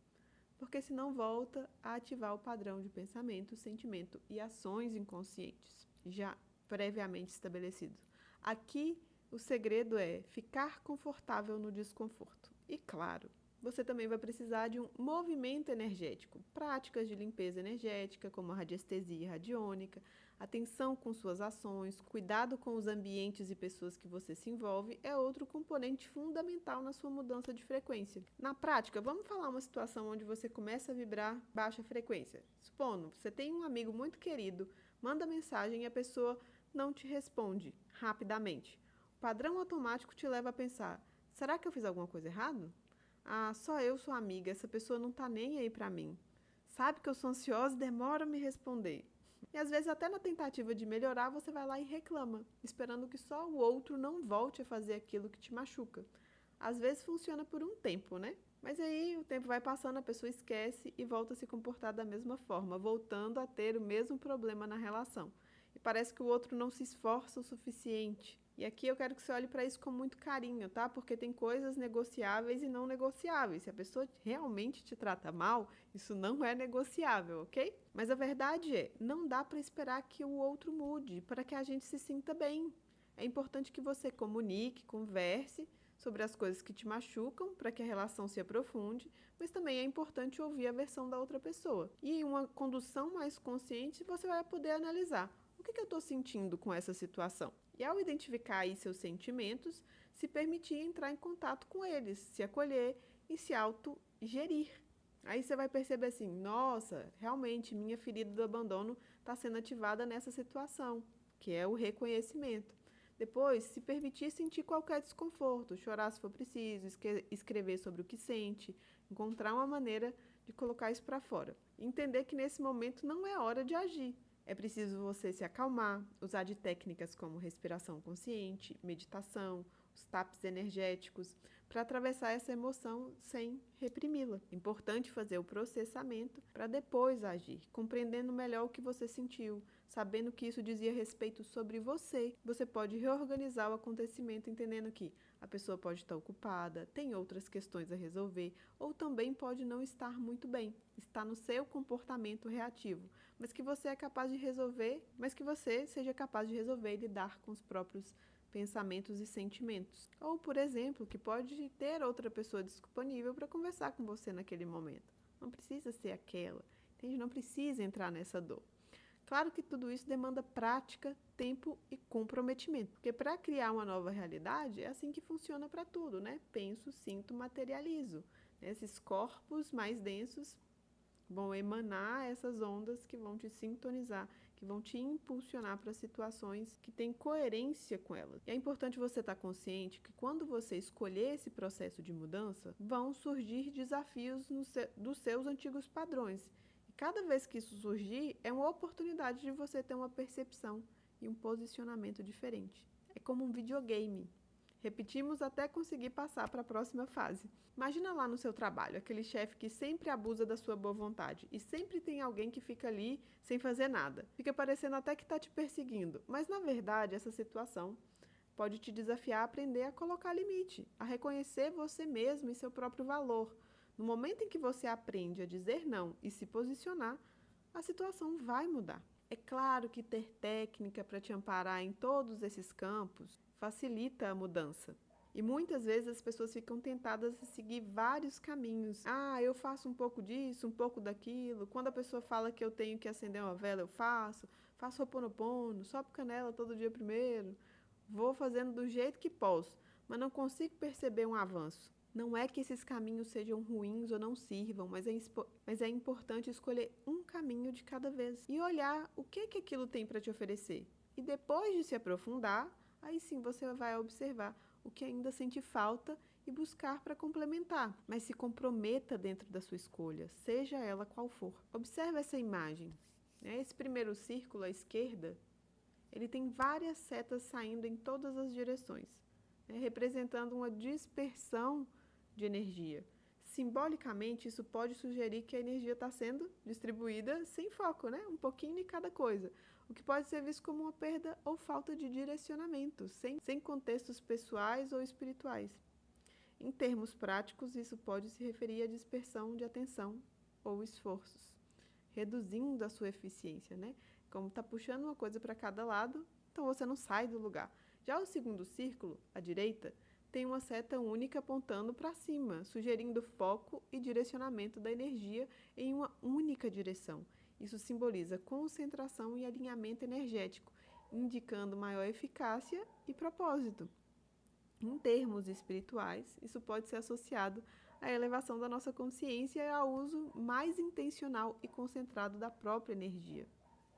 porque senão volta a ativar o padrão de pensamento, sentimento e ações inconscientes, já previamente estabelecido. Aqui, o segredo é ficar confortável no desconforto. E claro, você também vai precisar de um movimento energético, práticas de limpeza energética, como a radiestesia radiônica, atenção com suas ações, cuidado com os ambientes e pessoas que você se envolve é outro componente fundamental na sua mudança de frequência. Na prática, vamos falar uma situação onde você começa a vibrar baixa frequência. Supondo, você tem um amigo muito querido, manda mensagem e a pessoa não te responde rapidamente. O padrão automático te leva a pensar, será que eu fiz alguma coisa errada? Ah, só eu sou amiga, essa pessoa não tá nem aí pra mim. Sabe que eu sou ansiosa e demora a me responder. E às vezes até na tentativa de melhorar, você vai lá e reclama, esperando que só o outro não volte a fazer aquilo que te machuca. Às vezes funciona por um tempo, né? Mas aí o tempo vai passando, a pessoa esquece e volta a se comportar da mesma forma, voltando a ter o mesmo problema na relação. E parece que o outro não se esforça o suficiente. E aqui eu quero que você olhe para isso com muito carinho, tá? Porque tem coisas negociáveis e não negociáveis. Se a pessoa realmente te trata mal, isso não é negociável, ok? Mas a verdade é, não dá para esperar que o outro mude para que a gente se sinta bem. É importante que você comunique, converse sobre as coisas que te machucam para que a relação se aprofunde, mas também é importante ouvir a versão da outra pessoa. E em uma condução mais consciente, você vai poder analisar o que eu estou sentindo com essa situação. E ao identificar aí seus sentimentos, se permitir entrar em contato com eles, se acolher e se autogerir. Aí você vai perceber assim, nossa, realmente minha ferida do abandono está sendo ativada nessa situação, que é o reconhecimento. Depois, se permitir sentir qualquer desconforto, chorar se for preciso, escrever sobre o que sente, encontrar uma maneira de colocar isso para fora. Entender que nesse momento não é hora de agir. É preciso você se acalmar, usar de técnicas como respiração consciente, meditação, os taps energéticos, para atravessar essa emoção sem reprimi-la. Importante fazer o processamento para depois agir, compreendendo melhor o que você sentiu, sabendo que isso dizia respeito sobre você. Você pode reorganizar o acontecimento entendendo que a pessoa pode estar ocupada, tem outras questões a resolver, ou também pode não estar muito bem, está no seu comportamento reativo, mas que você é capaz de resolver, mas que você seja capaz de resolver e lidar com os próprios pensamentos e sentimentos. Ou, por exemplo, que pode ter outra pessoa disponível para conversar com você naquele momento. Não precisa ser aquela, entende? Não precisa entrar nessa dor. Claro que tudo isso demanda prática, tempo e comprometimento, porque para criar uma nova realidade é assim que funciona para tudo, né? Penso, sinto, materializo. Esses corpos mais densos vão emanar essas ondas que vão te sintonizar, que vão te impulsionar para situações que têm coerência com elas. E é importante você estar consciente que quando você escolher esse processo de mudança, vão surgir desafios dos seus antigos padrões. E cada vez que isso surgir, é uma oportunidade de você ter uma percepção e um posicionamento diferente. É como um videogame. Repetimos até conseguir passar para a próxima fase. Imagina lá no seu trabalho, aquele chefe que sempre abusa da sua boa vontade e sempre tem alguém que fica ali sem fazer nada. Fica parecendo até que está te perseguindo, mas na verdade essa situação pode te desafiar a aprender a colocar limite, a reconhecer você mesmo e seu próprio valor. No momento em que você aprende a dizer não e se posicionar, a situação vai mudar. É claro que ter técnica para te amparar em todos esses campos facilita a mudança. E muitas vezes as pessoas ficam tentadas a seguir vários caminhos. Ah, eu faço um pouco disso, um pouco daquilo. Quando a pessoa fala que eu tenho que acender uma vela, eu faço Ho'oponopono, sopo canela todo dia primeiro. Vou fazendo do jeito que posso, mas não consigo perceber um avanço. Não é que esses caminhos sejam ruins ou não sirvam, mas é importante escolher um caminho de cada vez e olhar o que aquilo tem para te oferecer. E depois de se aprofundar, aí sim você vai observar o que ainda sente falta e buscar para complementar. Mas se comprometa dentro da sua escolha, seja ela qual for. Observe essa imagem. Esse primeiro círculo à esquerda, ele tem várias setas saindo em todas as direções, representando uma dispersão de energia. Simbolicamente, isso pode sugerir que a energia está sendo distribuída sem foco, né? Um pouquinho de cada coisa, o que pode ser visto como uma perda ou falta de direcionamento, sem contextos pessoais ou espirituais. Em termos práticos, isso pode se referir à dispersão de atenção ou esforços, reduzindo a sua eficiência, né? Como está puxando uma coisa para cada lado, então você não sai do lugar. Já o segundo círculo, à direita, tem uma seta única apontando para cima, sugerindo foco e direcionamento da energia em uma única direção. Isso simboliza concentração e alinhamento energético, indicando maior eficácia e propósito. Em termos espirituais, isso pode ser associado à elevação da nossa consciência e ao uso mais intencional e concentrado da própria energia.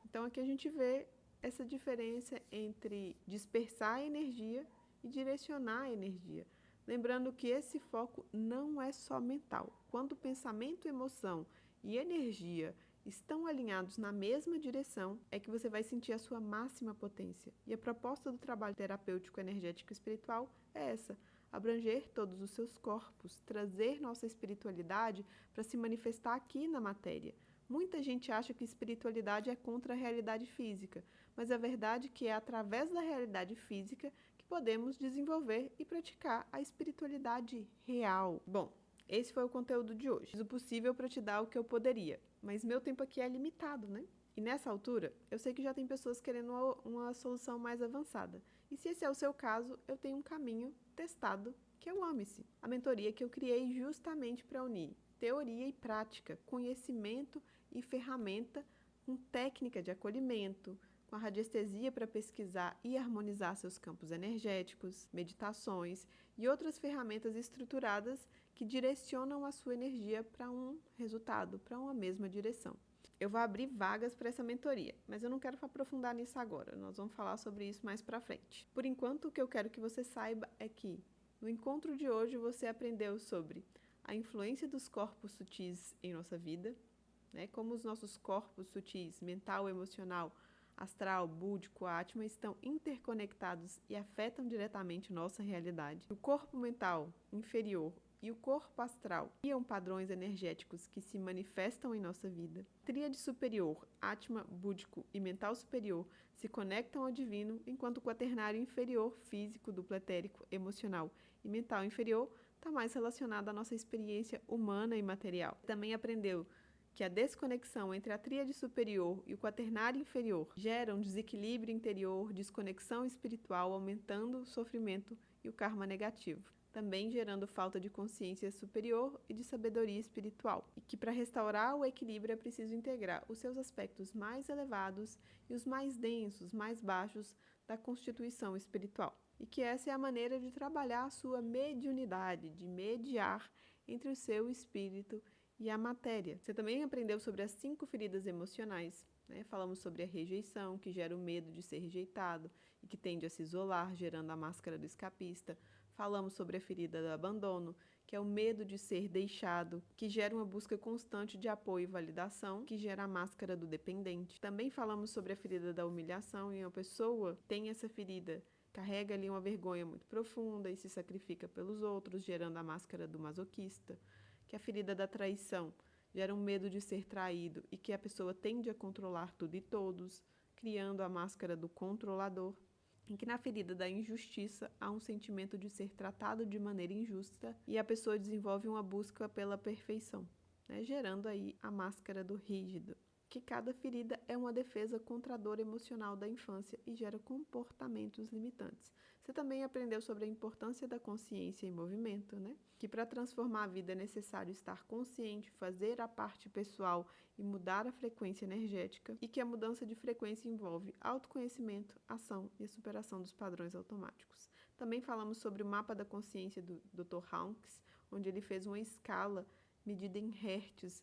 Então aqui a gente vê essa diferença entre dispersar a energia e direcionar a energia. Lembrando que esse foco não é só mental. Quando pensamento, emoção e energia estão alinhados na mesma direção, é que você vai sentir a sua máxima potência. E a proposta do trabalho terapêutico energético espiritual é essa: abranger todos os seus corpos, trazer nossa espiritualidade para se manifestar aqui na matéria. Muita gente acha que espiritualidade é contra a realidade física, mas a verdade é que é através da realidade física que podemos desenvolver e praticar a espiritualidade real. Bom, esse foi o conteúdo de hoje. Fiz o possível para te dar o que eu poderia, mas meu tempo aqui é limitado, né? E nessa altura, eu sei que já tem pessoas querendo uma solução mais avançada. E se esse é o seu caso, eu tenho um caminho testado, que é o Ame-se, a mentoria que eu criei justamente para unir teoria e prática, conhecimento e ferramenta com técnica de acolhimento, com a radiestesia para pesquisar e harmonizar seus campos energéticos, meditações e outras ferramentas estruturadas que direcionam a sua energia para um resultado, para uma mesma direção. Eu vou abrir vagas para essa mentoria, mas eu não quero aprofundar nisso agora. Nós vamos falar sobre isso mais para frente. Por enquanto, o que eu quero que você saiba é que no encontro de hoje você aprendeu sobre a influência dos corpos sutis em nossa vida, né? Como os nossos corpos sutis, mental, emocional, astral, búdico, átma, estão interconectados e afetam diretamente nossa realidade. O corpo mental inferior e o corpo astral criam padrões energéticos que se manifestam em nossa vida. A tríade superior, átma, búdico e mental superior se conectam ao divino, enquanto o quaternário inferior, físico, duplo etérico, emocional e mental inferior está mais relacionado à nossa experiência humana e material. Também aprendeu que a desconexão entre a tríade superior e o quaternário inferior gera um desequilíbrio interior, desconexão espiritual, aumentando o sofrimento e o karma negativo, também gerando falta de consciência superior e de sabedoria espiritual, e que para restaurar o equilíbrio é preciso integrar os seus aspectos mais elevados e os mais densos, mais baixos da constituição espiritual, e que essa é a maneira de trabalhar a sua mediunidade, de mediar entre o seu espírito e a matéria. Você também aprendeu sobre as 5 feridas emocionais, né? Falamos sobre a rejeição, que gera o medo de ser rejeitado e que tende a se isolar, gerando a máscara do escapista. Falamos sobre a ferida do abandono, que é o medo de ser deixado, que gera uma busca constante de apoio e validação, que gera a máscara do dependente. Também falamos sobre a ferida da humilhação, e uma pessoa tem essa ferida, carrega ali uma vergonha muito profunda e se sacrifica pelos outros, gerando a máscara do masoquista. Que a ferida da traição gera um medo de ser traído e que a pessoa tende a controlar tudo e todos, criando a máscara do controlador. Em que na ferida da injustiça há um sentimento de ser tratado de maneira injusta e a pessoa desenvolve uma busca pela perfeição, né, gerando aí a máscara do rígido. Que cada ferida é uma defesa contra a dor emocional da infância e gera comportamentos limitantes. Você também aprendeu sobre a importância da consciência em movimento, né? Que para transformar a vida é necessário estar consciente, fazer a parte pessoal e mudar a frequência energética, e que a mudança de frequência envolve autoconhecimento, ação e a superação dos padrões automáticos. Também falamos sobre o mapa da consciência do Dr. Hawkins, onde ele fez uma escala medida em hertz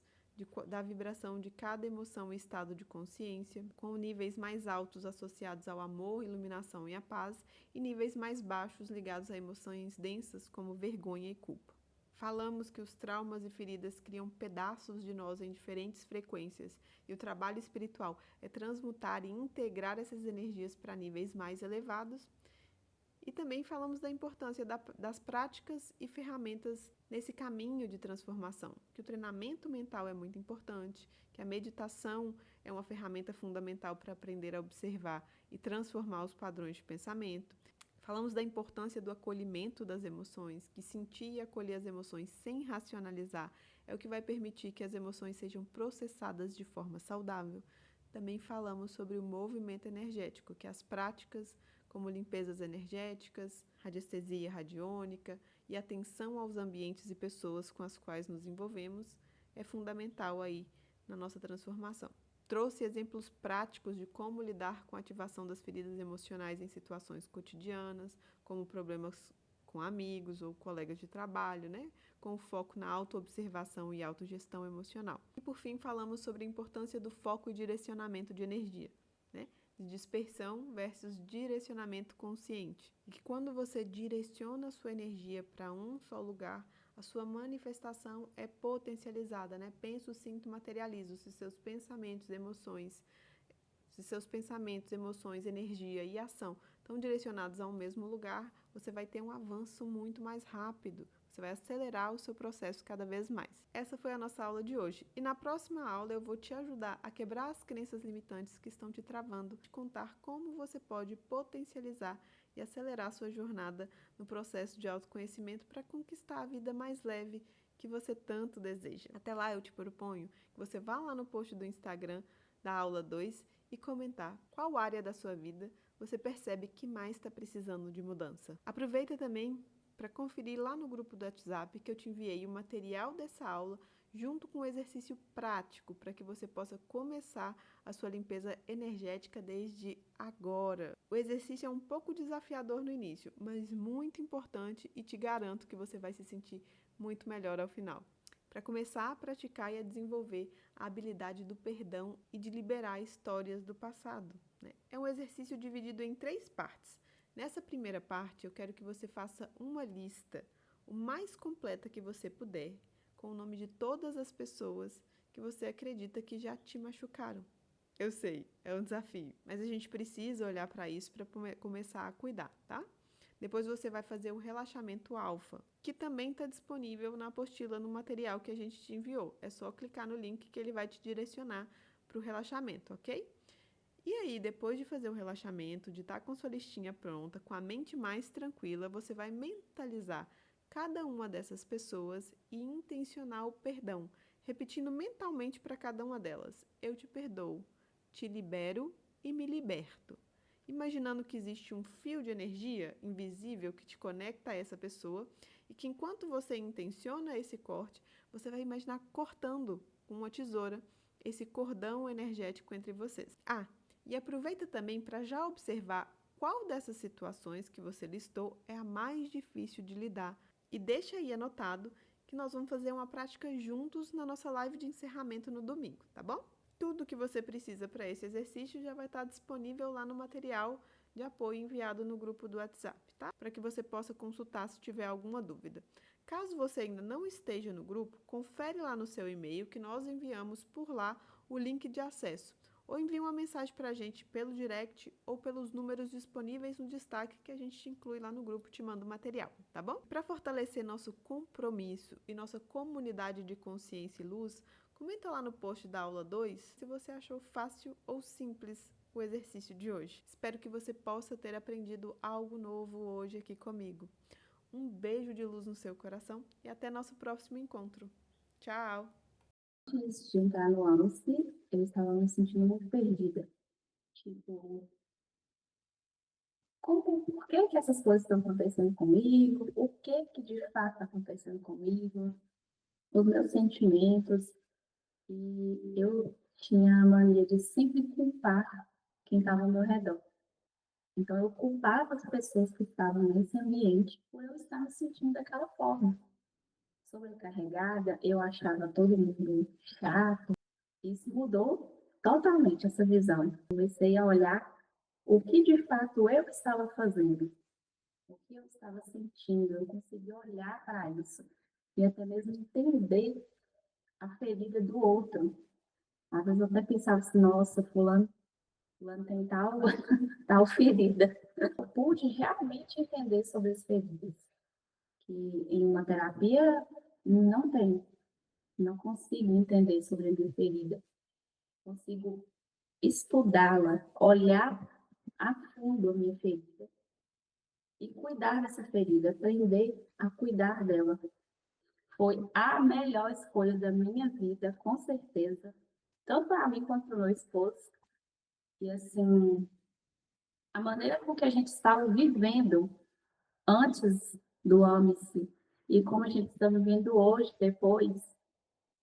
da vibração de cada emoção e estado de consciência, com níveis mais altos associados ao amor, iluminação e a paz, e níveis mais baixos ligados a emoções densas como vergonha e culpa. Falamos que os traumas e feridas criam pedaços de nós em diferentes frequências, e o trabalho espiritual é transmutar e integrar essas energias para níveis mais elevados. E também falamos da importância das práticas e ferramentas nesse caminho de transformação, que o treinamento mental é muito importante, que a meditação é uma ferramenta fundamental para aprender a observar e transformar os padrões de pensamento. Falamos da importância do acolhimento das emoções, que sentir e acolher as emoções sem racionalizar é o que vai permitir que as emoções sejam processadas de forma saudável. Também falamos sobre o movimento energético, que as práticas como limpezas energéticas, radiestesia radiônica e atenção aos ambientes e pessoas com as quais nos envolvemos é fundamental aí na nossa transformação. Trouxe exemplos práticos de como lidar com a ativação das feridas emocionais em situações cotidianas, como problemas com amigos ou colegas de trabalho, né? Com foco na autoobservação e autogestão emocional. E por fim, falamos sobre a importância do foco e direcionamento de energia, né? De dispersão versus direcionamento consciente. E que quando você direciona a sua energia para um só lugar, a sua manifestação é potencializada, né? Penso, sinto, materializo. Se seus pensamentos, emoções, energia e ação estão direcionados a um mesmo lugar, você vai ter um avanço muito mais rápido. Você vai acelerar o seu processo cada vez mais. Essa foi a nossa aula de hoje. E na próxima aula eu vou te ajudar a quebrar as crenças limitantes que estão te travando, te contar como você pode potencializar e acelerar sua jornada no processo de autoconhecimento para conquistar a vida mais leve que você tanto deseja. Até lá eu te proponho que você vá lá no post do Instagram da aula 2 e comentar qual área da sua vida você percebe que mais está precisando de mudança. Aproveita também para conferir lá no grupo do WhatsApp que eu te enviei o material dessa aula junto com um exercício prático para que você possa começar a sua limpeza energética desde agora. O exercício é um pouco desafiador no início, mas muito importante e te garanto que você vai se sentir muito melhor ao final. Para começar a praticar e a desenvolver a habilidade do perdão e de liberar histórias do passado, né? É um exercício dividido em 3 partes. Nessa primeira parte, eu quero que você faça uma lista, o mais completa que você puder, com o nome de todas as pessoas que você acredita que já te machucaram. Eu sei, é um desafio, mas a gente precisa olhar para isso para começar a cuidar, tá? Depois você vai fazer o relaxamento alfa, que também está disponível na apostila no material que a gente te enviou. É só clicar no link que ele vai te direcionar para o relaxamento, ok? E aí, depois de fazer o relaxamento, de estar com sua listinha pronta, com a mente mais tranquila, você vai mentalizar cada uma dessas pessoas e intencionar o perdão, repetindo mentalmente para cada uma delas: eu te perdoo, te libero e me liberto. Imaginando que existe um fio de energia invisível que te conecta a essa pessoa e que enquanto você intenciona esse corte, você vai imaginar cortando com uma tesoura esse cordão energético entre vocês. E aproveita também para já observar qual dessas situações que você listou é a mais difícil de lidar. E deixa aí anotado que nós vamos fazer uma prática juntos na nossa live de encerramento no domingo, tá bom? Tudo que você precisa para esse exercício já vai estar disponível lá no material de apoio enviado no grupo do WhatsApp, tá? Para que você possa consultar se tiver alguma dúvida. Caso você ainda não esteja no grupo, confere lá no seu e-mail que nós enviamos por lá o link de acesso. Ou envie uma mensagem para a gente pelo direct ou pelos números disponíveis no destaque que a gente te inclui lá no grupo, te manda o material, tá bom? Para fortalecer nosso compromisso e nossa comunidade de consciência e luz, comenta lá no post da aula 2 se você achou fácil ou simples o exercício de hoje. Espero que você possa ter aprendido algo novo hoje aqui comigo. Um beijo de luz no seu coração e até nosso próximo encontro. Tchau! Antes de entrar no AMSC, eu estava me sentindo muito perdida. Tipo, por que essas coisas estão acontecendo comigo? O que de fato está acontecendo comigo? Os meus sentimentos. E eu tinha a mania de sempre culpar quem estava ao meu redor. Então, eu culpava as pessoas que estavam nesse ambiente por eu estar me sentindo daquela forma. Sobrecarregada, eu achava todo mundo chato. Isso mudou totalmente essa visão. Comecei a olhar o que de fato eu estava fazendo, o que eu estava sentindo. Eu consegui olhar para isso e até mesmo entender a ferida do outro. Às vezes eu até pensava assim, nossa, fulano tem tal, tal ferida. Eu pude realmente entender sobre as feridas, que em uma terapia não tem, não consigo entender sobre a minha ferida. Consigo estudá-la, olhar a fundo a minha ferida e cuidar dessa ferida, aprender a cuidar dela. Foi a melhor escolha da minha vida, com certeza, tanto para mim quanto para o meu esposo. E assim, a maneira com que a gente estava vivendo antes do AMIS e como a gente está vivendo hoje, depois,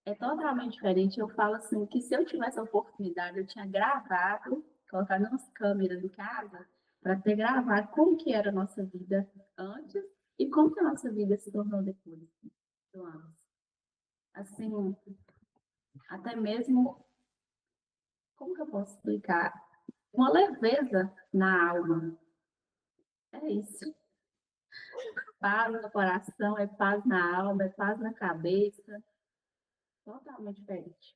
é totalmente diferente. Eu falo assim, que se eu tivesse a oportunidade, eu tinha gravado, colocado nas câmeras em casa, para ter gravado como que era a nossa vida antes e como que a nossa vida se tornou depois do AMIS. Assim, até mesmo, como que eu posso explicar? Uma leveza na alma. É isso. Paz no coração, é paz na alma, é paz na cabeça. Totalmente diferente.